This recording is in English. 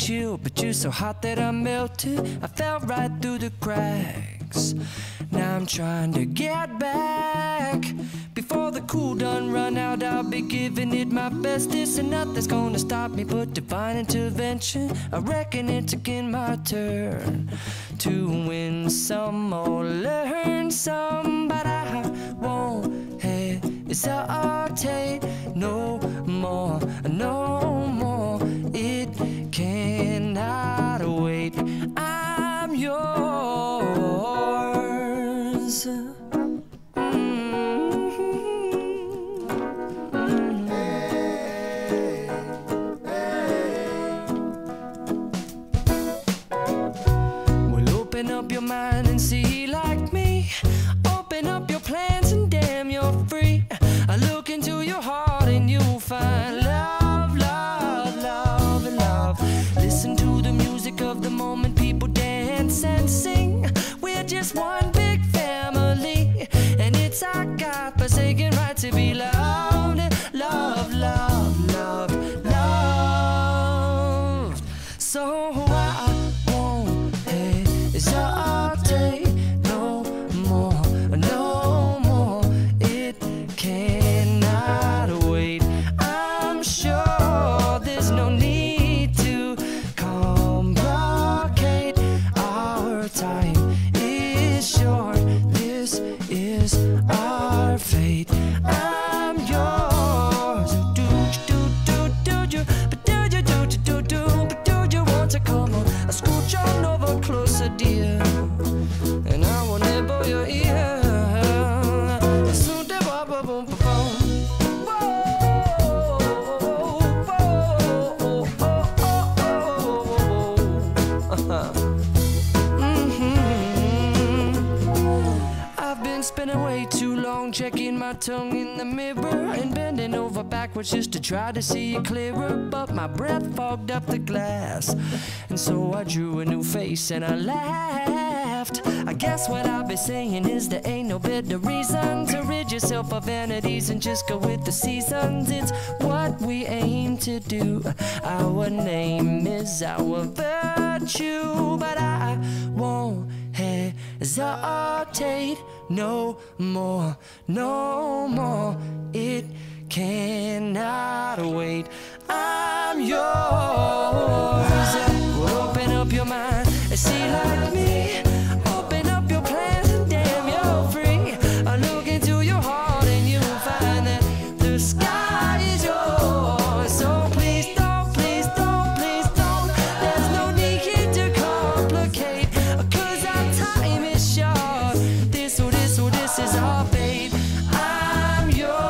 chill, but you're so hot that I melted. I fell right through the cracks. Now I'm trying to get back. Before the cool done run out, I'll be giving it my bestest, and nothing's gonna stop me but divine intervention. I reckon it's again my turn to win some or learn some, but I won't hesitate no more, no more. It cannot wait. I'm yours. Open up your mind and see like me. Open up your plans and damn, you're free. I look into your heart and you'll find love, love, love, and love. Listen to the music of the moment, people dance and sing. We're just one big family, and it's our God-forsaken right to be loved, love, love, love, loved. So I won't hesitate no more, no more. It cannot wait. I'm sure there's no need to complicate. Our time is short. This is our fate. I'm yours. Do you, but do you want to come on? I scooch on over closer, dear, and I will nibble your ear. I've been spending way too long checking my tongue in the mirror and bending over backwards just to try to see it clearer, but my breath fogged up the glass, and so I drew a new face and I laughed. I guess what I'll be saying is there ain't no better reason to rid yourself of vanities and just go with the seasons. It's what we aim to do. Our name is our virtue, but I won't hesitate no more, no more. It cannot wait. I'm yours. Open up your mind and see like me. Open up your plans and damn, you're free. I look into your heart and you'll find that the sky is yours. So please don't, please don't, please don't. There's no need to complicate, 'cause our time is short. This is our fate. I'm yours.